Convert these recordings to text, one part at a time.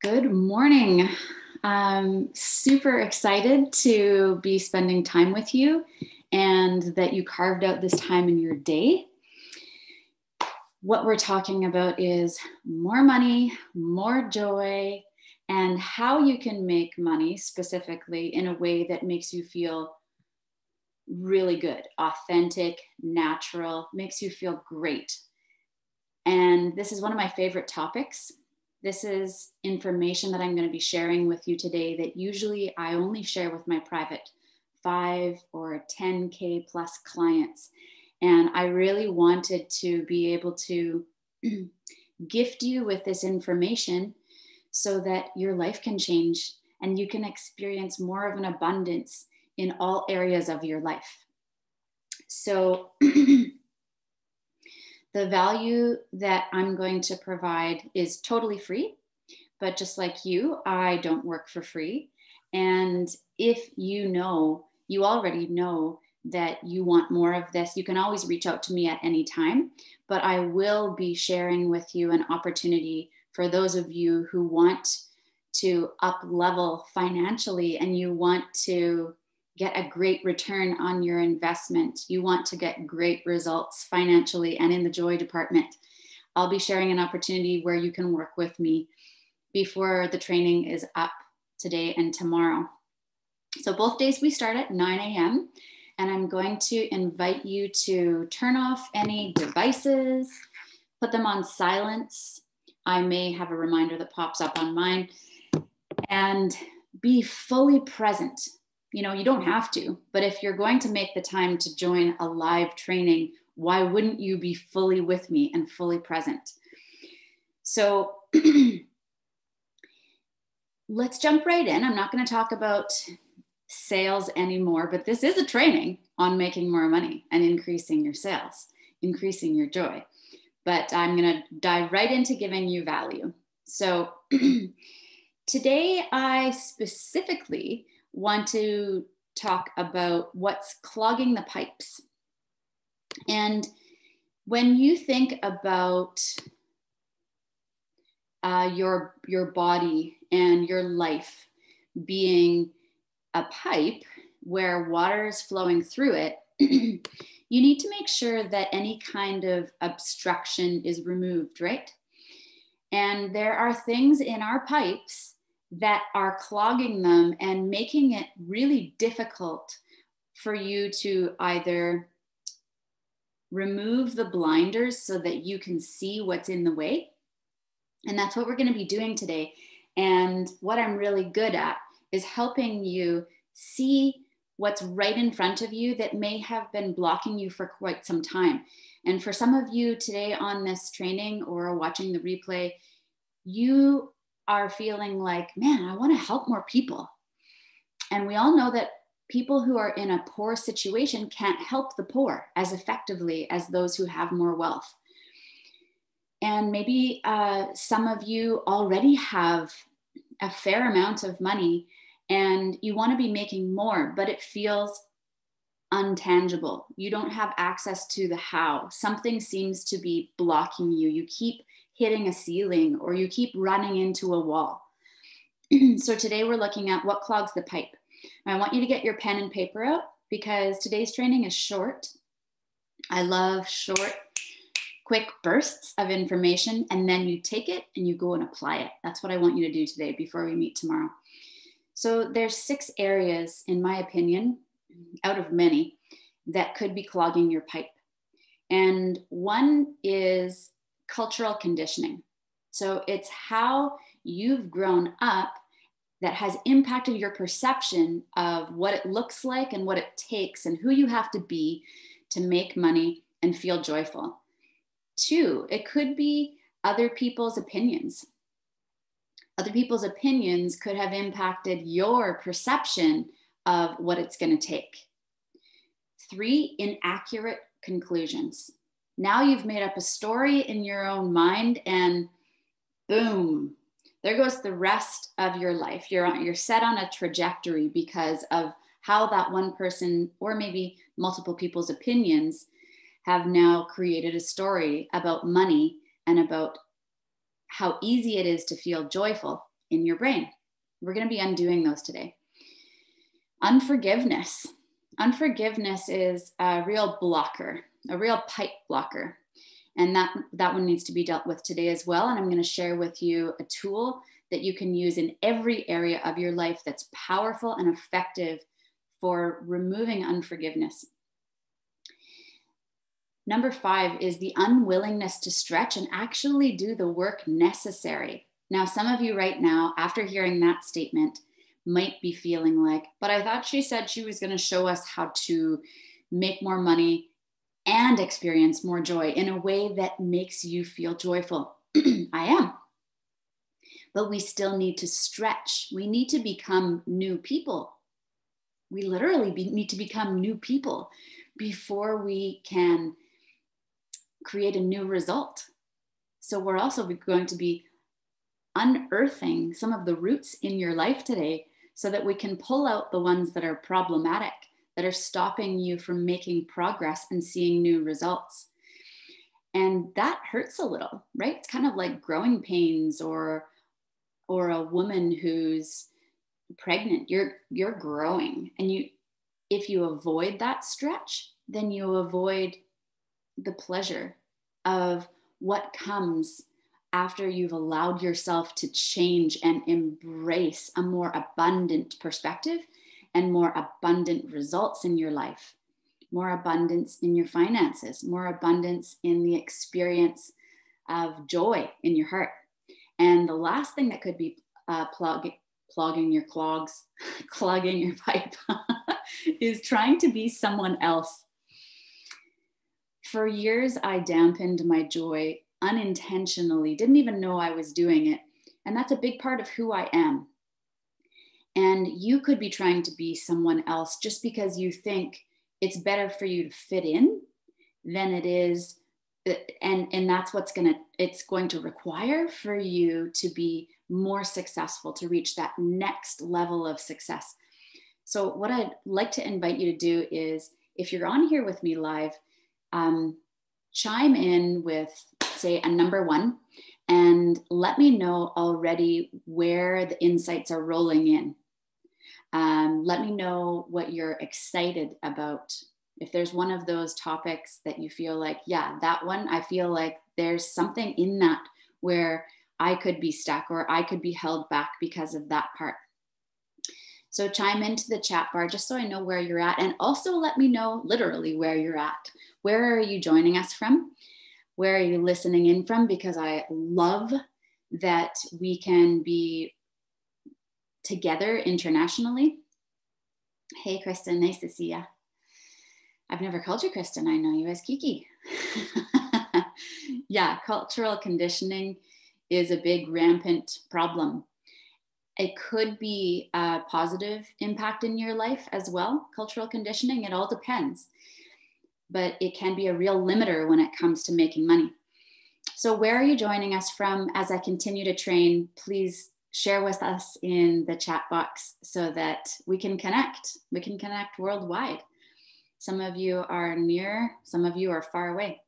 Good morning. I'm super excited to be spending time with you and that you carved out this time in your day. What we're talking about is more money, more joy, and how you can make money specifically in a way that makes you feel really good, authentic, natural, makes you feel great. And this is one of my favorite topics. This is information that I'm going to be sharing with you today that usually I only share with my private 5 or 10K plus clients. And I really wanted to be able to gift you with this information so that your life can change and you can experience more of an abundance in all areas of your life. So the value that I'm going to provide is totally free, but just like you, I don't work for free. And if you already know that you want more of this, you can always reach out to me at any time, but I will be sharing with you an opportunity for those of you who want to up level financially and you want to get a great return on your investment. You want to get great results financially and in the joy department. I'll be sharing an opportunity where you can work with me before the training is up today and tomorrow. So both days we start at 9 a.m. and I'm going to invite you to turn off any devices, put them on silence. I may have a reminder that pops up on mine, and be fully present. You know, you don't have to, but if you're going to make the time to join a live training, why wouldn't you be fully with me and fully present? So let's jump right in. I'm not going to talk about sales anymore, but this is a training on making more money and increasing your sales, increasing your joy. But I'm going to dive right into giving you value. So today I specifically want to talk about what's clogging the pipes. And when you think about your body and your life being a pipe where water is flowing through it, you need to make sure that any kind of obstruction is removed, right? And there are things in our pipes that are clogging them and making it really difficult for you to either remove the blinders so that you can see what's in the way. And that's what we're going to be doing today. And what I'm really good at is helping you see what's right in front of you that may have been blocking you for quite some time. And for some of you today on this training or watching the replay, you are feeling like, man, I want to help more people. And we all know that people who are in a poor situation can't help the poor as effectively as those who have more wealth. And maybe some of you already have a fair amount of money and you want to be making more, but it feels untangible. You don't have access to the how. Something seems to be blocking you. You keep hitting a ceiling or you keep running into a wall. So today we're looking at what clogs the pipe. I want you to get your pen and paper out because today's training is short. I love short, quick bursts of information, and then you take it and you go and apply it. That's what I want you to do today before we meet tomorrow. So there's 6 areas, in my opinion, out of many, that could be clogging your pipe. And one is cultural conditioning. So it's how you've grown up that has impacted your perception of what it looks like and what it takes and who you have to be to make money and feel joyful. 2, it could be other people's opinions. Other people's opinions could have impacted your perception of what it's going to take. 3, inaccurate conclusions. Now you've made up a story in your own mind and boom, there goes the rest of your life. You're set on a trajectory because of how that one person or maybe multiple people's opinions have now created a story about money and about how easy it is to feel joyful in your brain. We're going to be undoing those today. Unforgiveness. Unforgiveness is a real blocker, a real pipe blocker. And that one needs to be dealt with today as well. And I'm going to share with you a tool that you can use in every area of your life that's powerful and effective for removing unforgiveness. Number 5 is the unwillingness to stretch and actually do the work necessary. Now, some of you right now, after hearing that statement, might be feeling like, but I thought she said she was going to show us how to make more money and experience more joy in a way that makes you feel joyful. I am. But we still need to stretch. We need to become new people. We literally need to become new people before we can create a new result. So we're also going to be unearthing some of the roots in your life today so that we can pull out the ones that are problematic, that are stopping you from making progress and seeing new results. And that hurts a little, right? It's kind of like growing pains or a woman who's pregnant. You're growing, and if you avoid that stretch, then you avoid the pleasure of what comes after you've allowed yourself to change and embrace a more abundant perspective and more abundant results in your life, more abundance in your finances, more abundance in the experience of joy in your heart. And the last thing that could be clogging your pipe is trying to be someone else. For years, I dampened my joy unintentionally, didn't even know I was doing it. And that's a big part of who I am. And you could be trying to be someone else just because you think it's better for you to fit in than it is. And that's it's going to require for you to be more successful, to reach that next level of success. So what I'd like to invite you to do is, if you're on here with me live, chime in with, say, a number 1, and let me know already where the insights are rolling in. Let me know what you're excited about. If there's one of those topics that you feel like, yeah, that one, I feel like there's something in that where I could be stuck or I could be held back because of that part. So chime into the chat bar just so I know where you're at. And also let me know literally where you're at. Where are you joining us from? Where are you listening in from? Because I love that we can be together internationally. Hey, Kristen, nice to see you. I've never called you Kristen. I know you as Kiki. Yeah, cultural conditioning is a big rampant problem. It could be a positive impact in your life as well. Cultural conditioning, it all depends. But it can be a real limiter when it comes to making money. So where are you joining us from? As I continue to train, please share with us in the chat box so that we can connect. We can connect worldwide. Some of you are near, some of you are far away.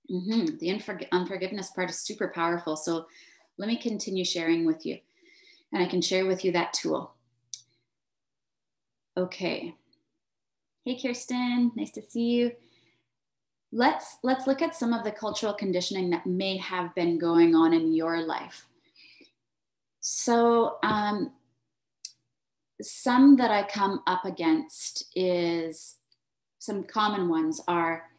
The unforgiveness part is super powerful. So let me continue sharing with you. And I can share with you that tool. Okay. Hey, Kirsten, nice to see you. Let's look at some of the cultural conditioning that may have been going on in your life. So some that I come up against is, some common ones are,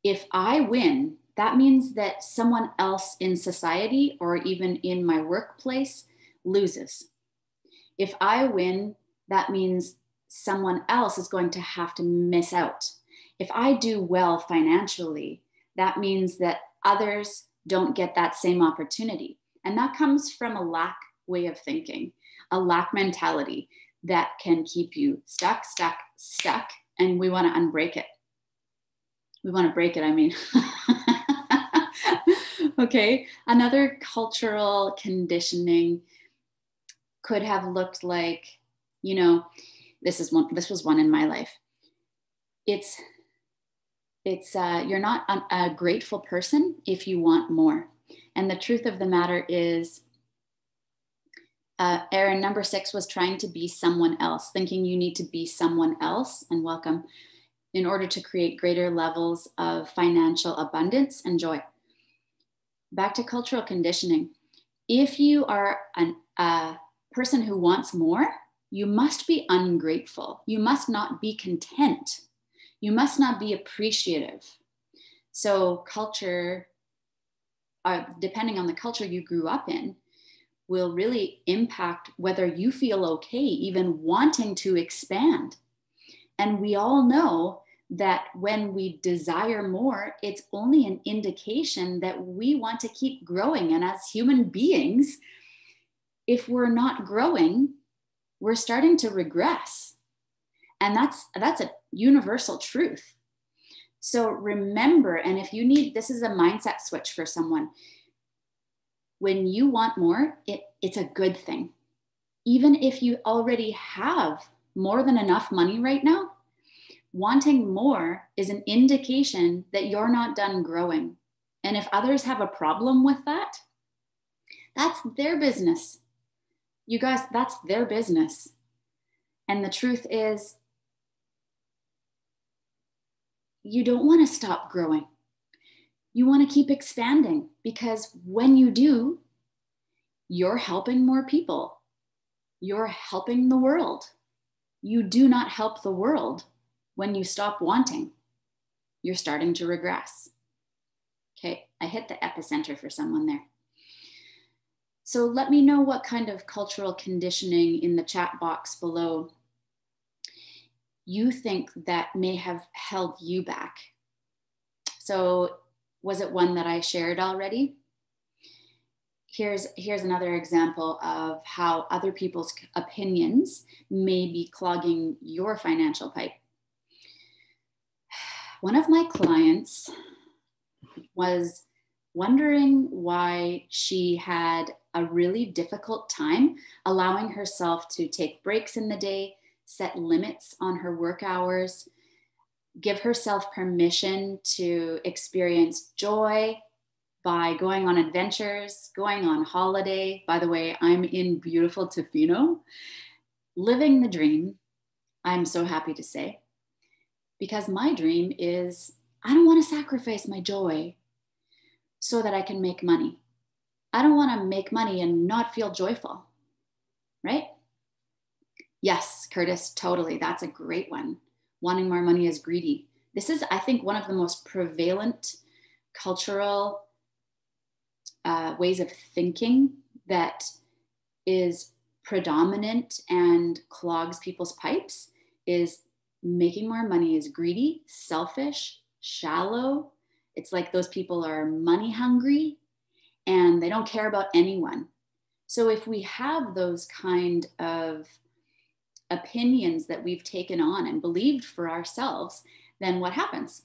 if I win, that means that someone else in society or even in my workplace loses. If I win, that means someone else is going to have to miss out. If I do well financially, that means that others don't get that same opportunity. And that comes from a lack way of thinking, a lack mentality that can keep you stuck, and we want to unbreak it. We want to break it, I mean. Okay, another cultural conditioning could have looked like, this was one in my life. It's you're not a grateful person if you want more. And the truth of the matter is, Aaron, number 6 was trying to be someone else, thinking you need to be someone else, and welcome, in order to create greater levels of financial abundance and joy. Back to cultural conditioning. If you are a person who wants more, you must be ungrateful. You must not be content. You must not be appreciative. So culture, depending on the culture you grew up in, will really impact whether you feel okay even wanting to expand. And we all know that when we desire more, it's only an indication that we want to keep growing. And as human beings, if we're not growing, we're starting to regress. And that's a universal truth. So remember, and if you need, this is a mindset switch for someone. When you want more, it's a good thing. Even if you already have more than enough money right now, wanting more is an indication that you're not done growing. And if others have a problem with that, that's their business. You guys, that's their business. And the truth is, you don't want to stop growing. You want to keep expanding, because when you do, you're helping more people. You're helping the world. You do not help the world when you stop wanting. You're starting to regress. Okay, I hit the epicenter for someone there. So let me know what kind of cultural conditioning in the chat box below you think that may have held you back. So was it one that I shared already? Here's another example of how other people's opinions may be clogging your financial pipe. One of my clients was wondering why she had a really difficult time allowing herself to take breaks in the day, set limits on her work hours, give herself permission to experience joy by going on adventures, going on holiday. By the way, I'm in beautiful Tofino, living the dream, I'm so happy to say, because my dream is I don't want to sacrifice my joy so that I can make money. I don't want to make money and not feel joyful, right? Yes, Curtis, totally. That's a great one. Wanting more money is greedy. This is, I think, one of the most prevalent cultural ways of thinking that is predominant and clogs people's pipes. Is making more money is greedy, selfish, shallow. It's like those people are money hungry and they don't care about anyone. So if we have those kind of opinions that we've taken on and believed for ourselves, then what happens?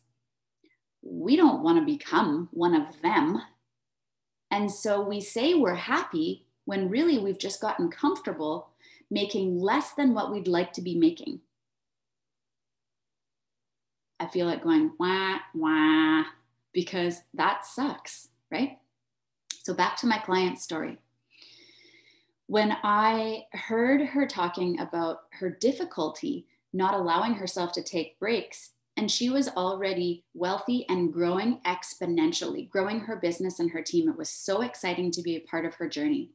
We don't want to become one of them. And so we say we're happy when really we've just gotten comfortable making less than what we'd like to be making. I feel like going, wah, wah, because that sucks, right? So back to my client's story. When I heard her talking about her difficulty not allowing herself to take breaks, and she was already wealthy and growing exponentially, growing her business and her team, it was so exciting to be a part of her journey.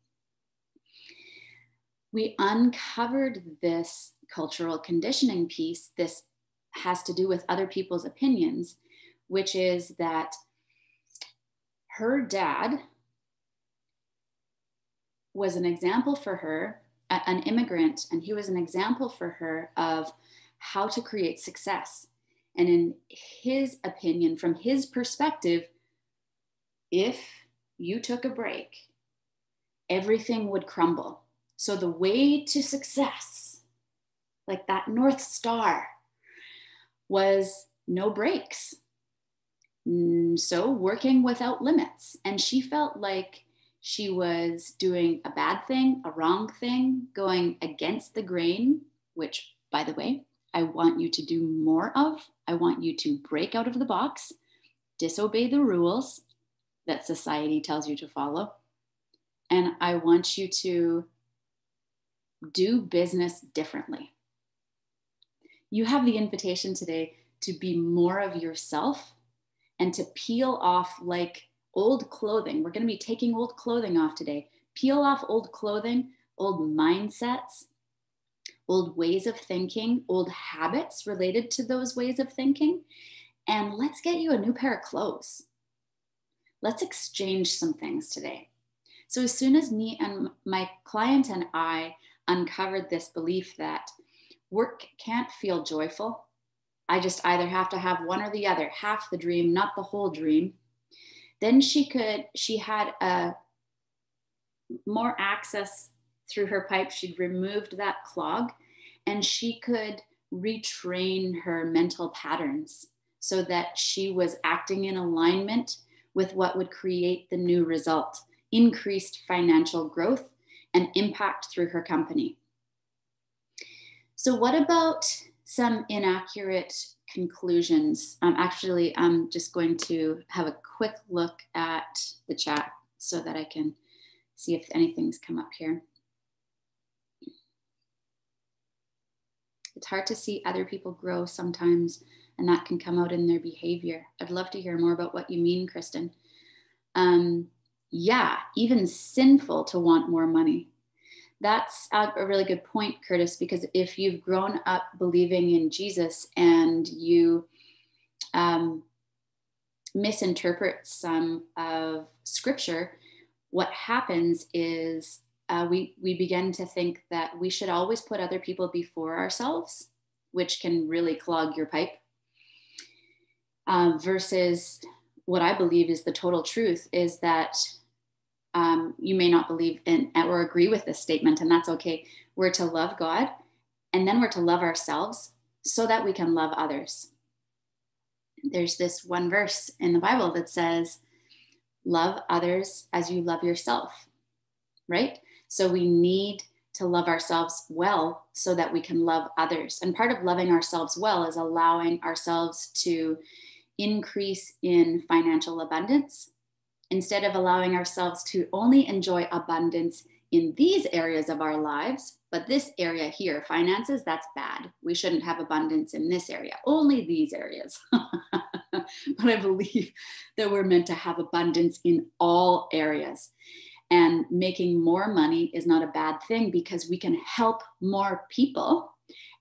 We uncovered this cultural conditioning piece. This has to do with other people's opinions, which is that her dad was an example for her, an immigrant, and he was an example for her of how to create success. And in his opinion, from his perspective, if you took a break, everything would crumble. So the way to success, like that North Star, was no breaks. So working without limits. And she felt like she was doing a bad thing, a wrong thing, going against the grain, which, by the way, I want you to do more of. I want you to break out of the box, disobey the rules that society tells you to follow. And I want you to do business differently. You have the invitation today to be more of yourself and to peel off like old clothing. We're going to be taking old clothing off today. Peel off old clothing, old mindsets, old ways of thinking, old habits related to those ways of thinking, and let's get you a new pair of clothes. Let's exchange some things today. So as soon as me and my client and I uncovered this belief that work can't feel joyful, I just either have to have one or the other, half the dream, not the whole dream, then she had more access through her pipe. She'd removed that clog and she could retrain her mental patterns so that she was acting in alignment with what would create the new result, increased financial growth and impact through her company. So what about some inaccurate conclusions? Actually, I'm just going to have a quick look at the chat so that I can see if anything's come up here. It's hard to see other people grow sometimes, and that can come out in their behavior. I'd love to hear more about what you mean, Kristen. Yeah, even sinful to want more money. That's a really good point, Curtis, because if you've grown up believing in Jesus and you misinterpret some of scripture, what happens is we begin to think that we should always put other people before ourselves, which can really clog your pipe, versus what I believe is the total truth is that you may not believe in or agree with this statement, and that's okay. We're to love God, and then we're to love ourselves so that we can love others. There's this one verse in the Bible that says, love others as you love yourself, right? So we need to love ourselves well so that we can love others. And part of loving ourselves well is allowing ourselves to increase in financial abundance instead of allowing ourselves to only enjoy abundance in these areas of our lives. But this area here, finances, that's bad. We shouldn't have abundance in this area, only these areas. But I believe that we're meant to have abundance in all areas. And making more money is not a bad thing because we can help more people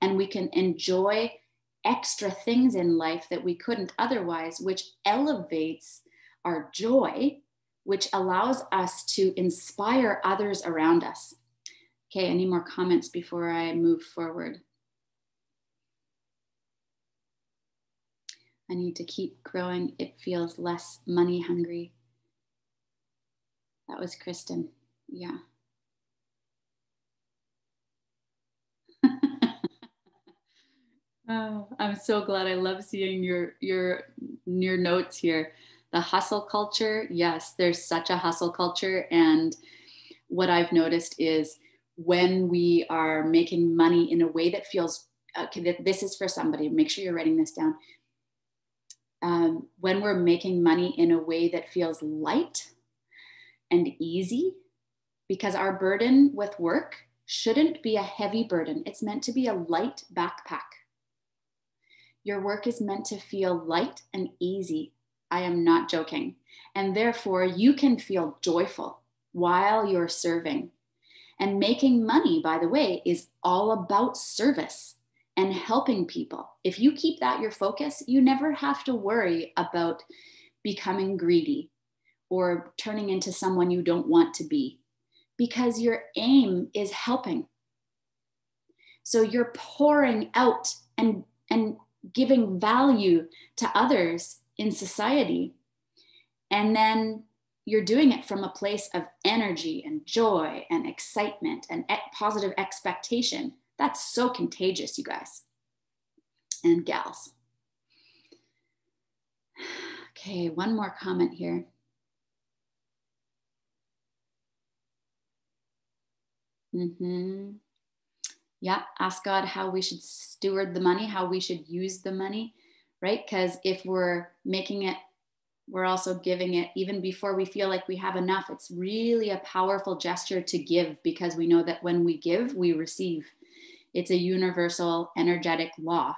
and we can enjoy extra things in life that we couldn't otherwise, which elevates our joy, which allows us to inspire others around us. Okay, any more comments before I move forward? I need to keep growing. It feels less money hungry. That was Kristen. Yeah. Oh, I'm so glad. I love seeing your notes here. The hustle culture. Yes, there's such a hustle culture. And what I've noticed is when we are making money in a way that feels, okay, this is for somebody, make sure you're writing this down. When we're making money in a way that feels light and easy, because our burden with work shouldn't be a heavy burden. It's meant to be a light backpack. Your work is meant to feel light and easy. I am not joking. And therefore, you can feel joyful while you're serving. And making money, by the way, is all about service and helping people. If you keep that your focus, you never have to worry about becoming greedy or turning into someone you don't want to be, because your aim is helping. So you're pouring out and giving value to others in society. And then you're doing it from a place of energy and joy and excitement and positive expectation. That's so contagious, you guys and gals. Okay, one more comment here. Yeah, ask God how we should steward the money, how we should use the money, right? Because if we're making it We're also giving it even before we feel like we have enough. It's really a powerful gesture to give, because we know that when we give, we receive. It's a universal energetic law.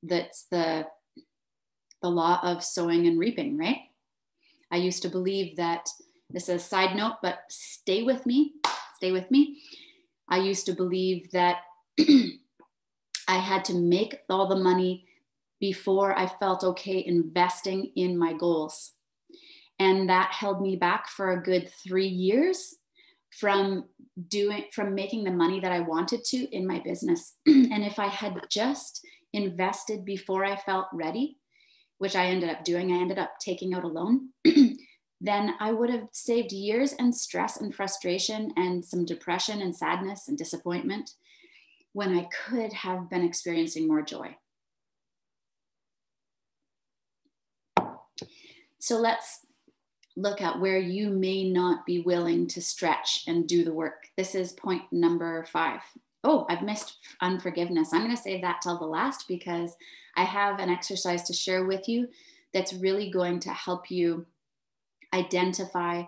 That's the law of sowing and reaping, right? I used to believe that, this is a side note, but stay with me. I used to believe that I had to make all the money before I felt okay investing in my goals. And that held me back for a good 3 years from making the money that I wanted to in my business. And if I had just invested before I felt ready, which I ended up doing, I ended up taking out a loan, then I would have saved years and stress and frustration and some depression and sadness and disappointment, when I could have been experiencing more joy. So let's look at where you may not be willing to stretch and do the work. This is point number 5. Oh, I've missed unforgiveness. I'm going to save that till the last, because I have an exercise to share with you that's really going to help you identify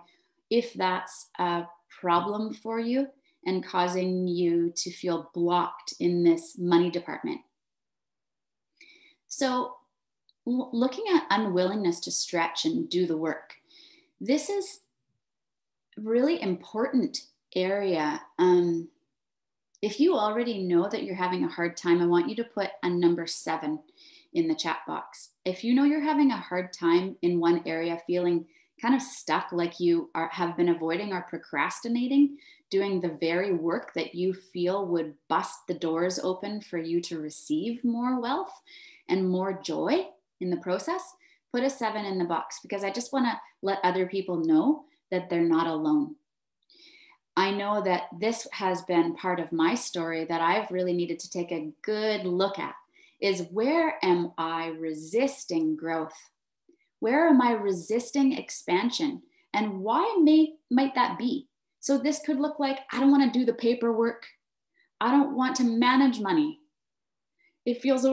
if that's a problem for you and causing you to feel blocked in this money department. So looking at unwillingness to stretch and do the work, this is a really important area. If you already know that you're having a hard time, I want you to put a number 7 in the chat box. If you know you're having a hard time in one area, feeling kind of stuck, like you have been avoiding or procrastinating doing the very work that you feel would bust the doors open for you to receive more wealth and more joy in the process, put a 7 in the box, because I just want to let other people know that they're not alone. I know that this has been part of my story that I've really needed to take a good look at, is where am I resisting growth? Where am I resisting expansion? And why might that be? So this could look like, I don't want to do the paperwork. I don't want to manage money. It feels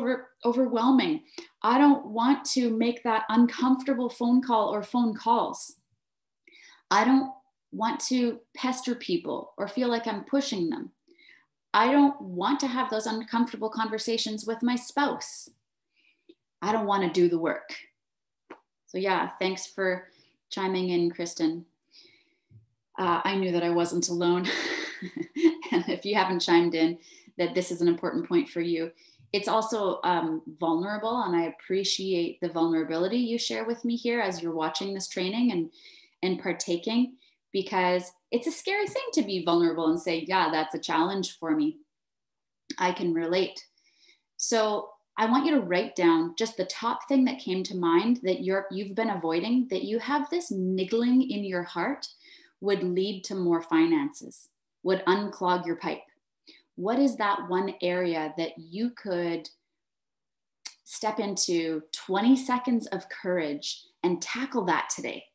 overwhelming. I don't want to make that uncomfortable phone call or phone calls. I don't want to pester people or feel like I'm pushing them. I don't want to have those uncomfortable conversations with my spouse. I don't want to do the work. So yeah, thanks for chiming in, Kristen. I knew that I wasn't alone. And if you haven't chimed in, that this is an important point for you. It's also vulnerable, and I appreciate the vulnerability you share with me here as you're watching this training and partaking, because it's a scary thing to be vulnerable and say, yeah, that's a challenge for me. I can relate. So I want you to write down just the top thing that came to mind that you've been avoiding, that you have this niggling in your heart would lead to more finances, would unclog your pipe. What is that one area that you could step into 20 seconds of courage and tackle that today?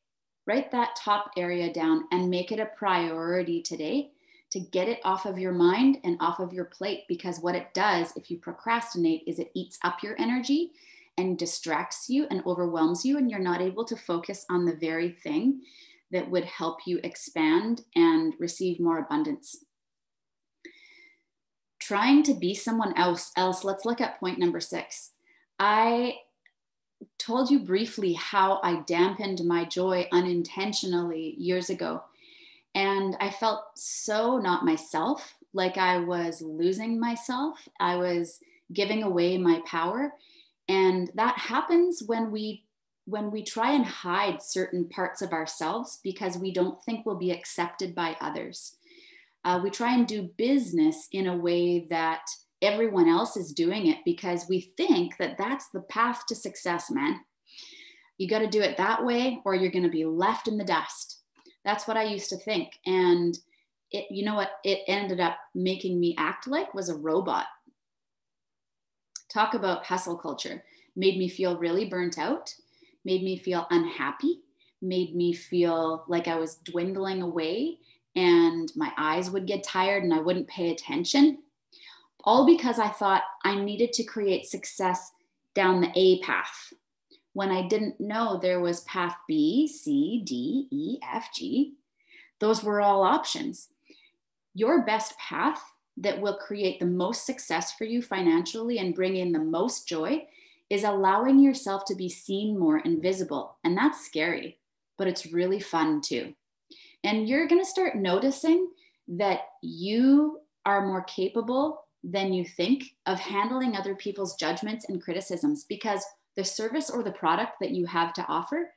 Write that top area down and make it a priority today to get it off of your mind and off of your plate, because what it does if you procrastinate is it eats up your energy and distracts you and overwhelms you, and you're not able to focus on the very thing that would help you expand and receive more abundance. Trying to be someone else. Let's look at point number 6. I told you briefly how I dampened my joy unintentionally years ago. And I felt so not myself, like I was losing myself. I was giving away my power. And that happens when we try and hide certain parts of ourselves because we don't think we'll be accepted by others. We try and do business in a way that everyone else is doing it because we think that that's the path to success, man. You got to do it that way or you're going to be left in the dust. That's what I used to think. And you know what it ended up making me act like was a robot. Talk about hustle culture. Made me feel really burnt out, made me feel unhappy, made me feel like I was dwindling away and my eyes would get tired and I wouldn't pay attention. All because I thought I needed to create success down the A path when I didn't know there was path B, C, D, E, F, G. Those were all options. Your best path that will create the most success for you financially and bring in the most joy is allowing yourself to be seen more and visible. And that's scary, but it's really fun too. And you're going to start noticing that you are more capable than you think of handling other people's judgments and criticisms, because the service or the product that you have to offer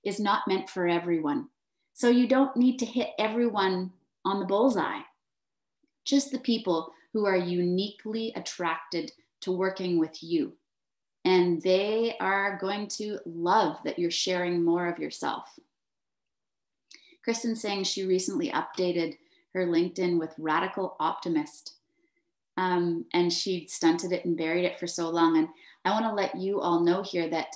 is not meant for everyone. So you don't need to hit everyone on the bullseye, just the people who are uniquely attracted to working with you. And they are going to love that you're sharing more of yourself. Kristen's saying she recently updated her LinkedIn with radical optimist. And she stunted it and buried it for so long. And I want to let you all know here that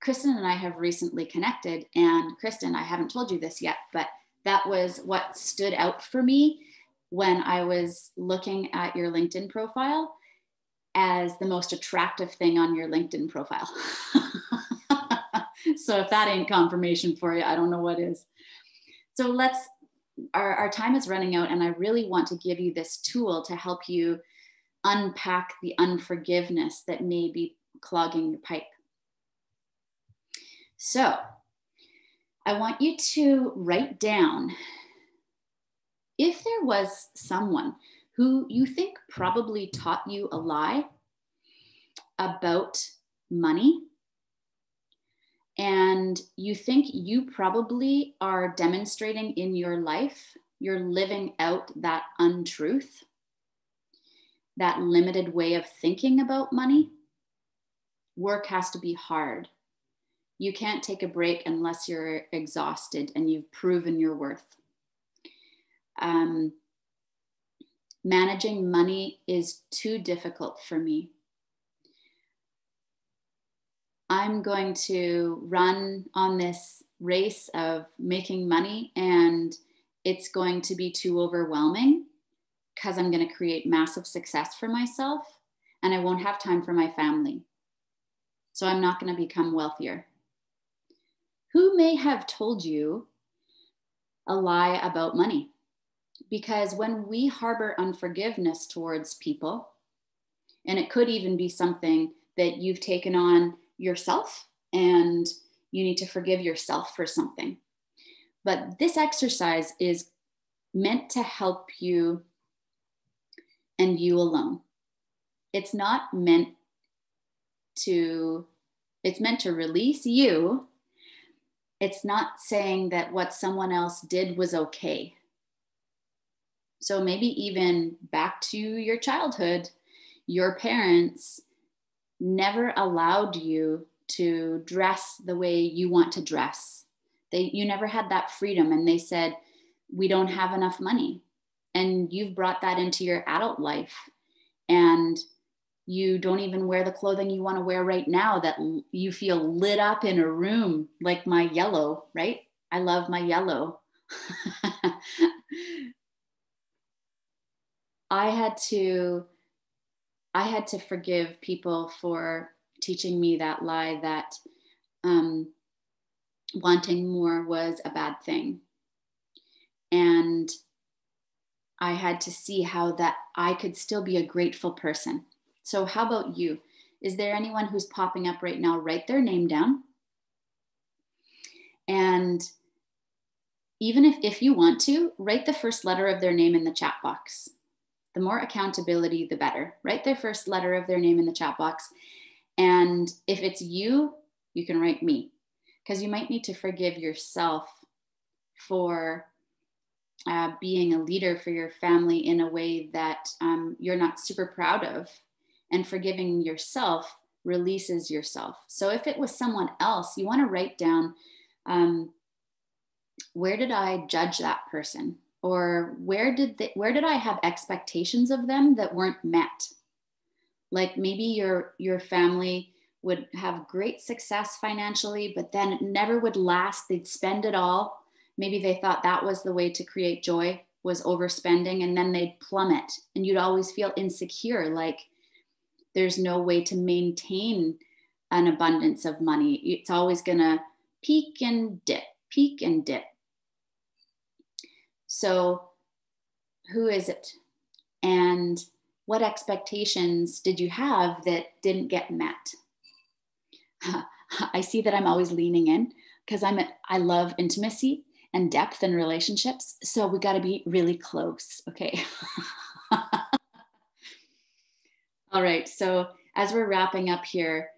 Kristen and I have recently connected. And Kristen, I haven't told you this yet, but that was what stood out for me when I was looking at your LinkedIn profile as the most attractive thing on your LinkedIn profile. So if that ain't confirmation for you, I don't know what is. So our time is running out, and I really want to give you this tool to help you unpack the unforgiveness that may be clogging your pipe. So I want you to write down, if there was someone who you think probably taught you a lie about money, and you think you probably are demonstrating in your life, you're living out that untruth, that limited way of thinking about money. Work has to be hard. You can't take a break unless you're exhausted and you've proven your worth. Managing money is too difficult for me. I'm going to run on this race of making money, and it's going to be too overwhelming because I'm going to create massive success for myself, and I won't have time for my family. So I'm not going to become wealthier. Who may have told you a lie about money? Because when we harbor unforgiveness towards people, and it could even be something that you've taken on yourself and you need to forgive yourself for something. But this exercise is meant to help you and you alone. It's meant to release you. It's not saying that what someone else did was okay. So maybe even back to your childhood, your parents never allowed you to dress the way you want to dress. You never had that freedom, and they said, we don't have enough money. And you've brought that into your adult life, and you don't even wear the clothing you want to wear right now, that you feel lit up in a room, like my yellow, right? I love my yellow. I had to forgive people for teaching me that lie that wanting more was a bad thing. And I had to see how that I could still be a grateful person. So how about you? Is there anyone who's popping up right now? Write their name down. And even if you want to, write the first letter of their name in the chat box. The more accountability, the better. Write their first letter of their name in the chat box. And if it's you, you can write me, because you might need to forgive yourself for being a leader for your family in a way that you're not super proud of. And forgiving yourself releases yourself. So if it was someone else, you want to write down, where did I judge that person? Or where did I have expectations of them that weren't met? Like maybe your family would have great success financially, but then it never would last. They'd spend it all. Maybe they thought that was the way to create joy, was overspending, and then they'd plummet. And you'd always feel insecure, like there's no way to maintain an abundance of money. It's always going to peak and dip, peak and dip. So who is it? And what expectations did you have that didn't get met? I see that I'm always leaning in because I love intimacy and depth in relationships. So we got to be really close. Okay. All right. So as we're wrapping up here,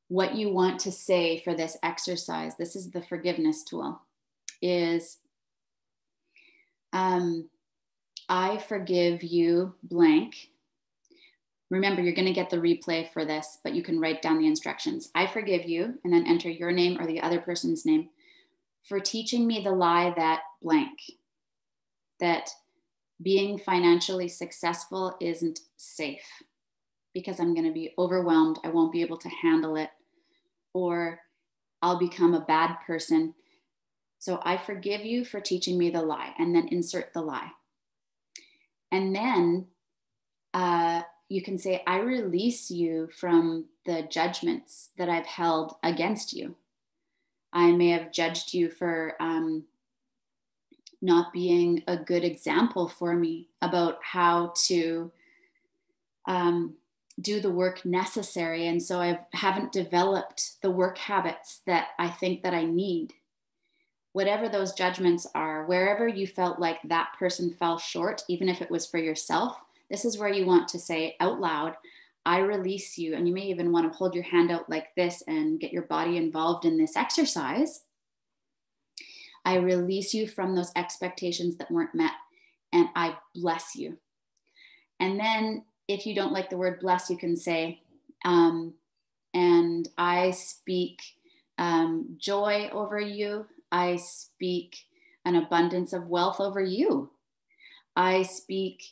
what you want to say for this exercise, this is the forgiveness tool, is I forgive you blank. Remember, you're going to get the replay for this, but you can write down the instructions. I forgive you, and then enter your name or the other person's name, for teaching me the lie that blank, that being financially successful isn't safe because I'm going to be overwhelmed. I won't be able to handle it, or I'll become a bad person. So I forgive you for teaching me the lie, and then insert the lie. And then you can say, I release you from the judgments that I've held against you. I may have judged you for not being a good example for me about how to do the work necessary. And so I haven't developed the work habits that I think that I need. Whatever those judgments are, wherever you felt like that person fell short, even if it was for yourself, this is where you want to say out loud, I release you. And you may even want to hold your hand out like this and get your body involved in this exercise. I release you from those expectations that weren't met, and I bless you. And then if you don't like the word bless, you can say, and I speak joy over you. I speak an abundance of wealth over you. I speak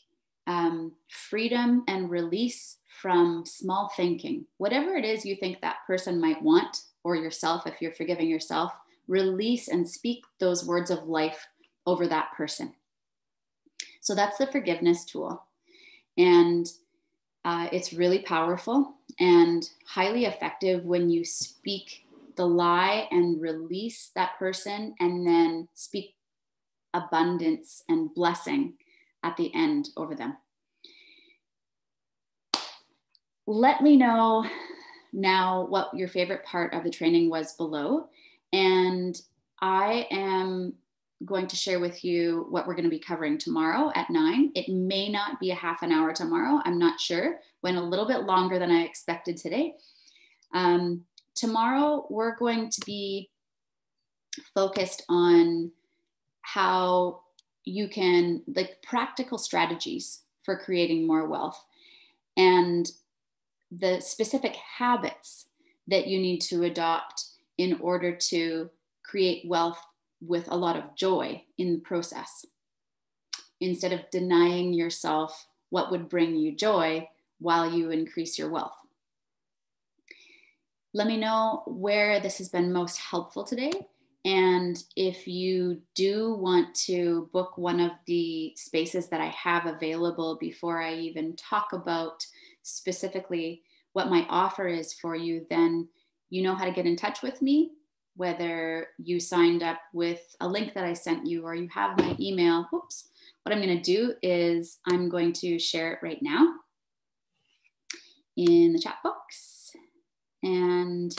freedom and release from small thinking. Whatever it is you think that person might want, or yourself, if you're forgiving yourself, release and speak those words of life over that person. So that's the forgiveness tool. And it's really powerful and highly effective when you speak the lie and release that person, and then speak abundance and blessing at the end over them. Let me know now what your favorite part of the training was below. And I am going to share with you what we're going to be covering tomorrow at 9. It may not be a half an hour tomorrow. I'm not sure. Went a little bit longer than I expected today. Tomorrow, we're going to be focused on how you can, like, practical strategies for creating more wealth, and the specific habits that you need to adopt in order to create wealth with a lot of joy in the process, instead of denying yourself what would bring you joy while you increase your wealth. Let me know where this has been most helpful today. And if you do want to book one of the spaces that I have available before I even talk about specifically what my offer is for you, then you know how to get in touch with me, whether you signed up with a link that I sent you or you have my email. Oops. What I'm going to do is I'm going to share it right now in the chat box. And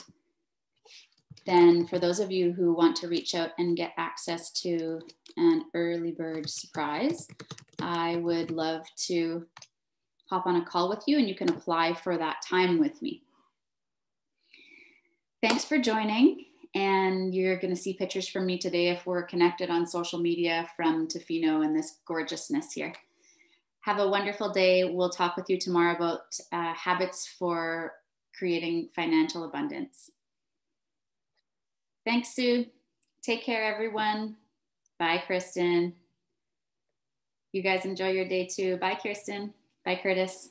then for those of you who want to reach out and get access to an early bird surprise, I would love to hop on a call with you, and you can apply for that time with me. Thanks for joining. And you're going to see pictures from me today if we're connected on social media from Tofino and this gorgeousness here. Have a wonderful day. We'll talk with you tomorrow about habits for creating financial abundance. Thanks, Sue. Take care, everyone. Bye, Kristen. You guys enjoy your day too. Bye, Kirsten. Bye, Curtis.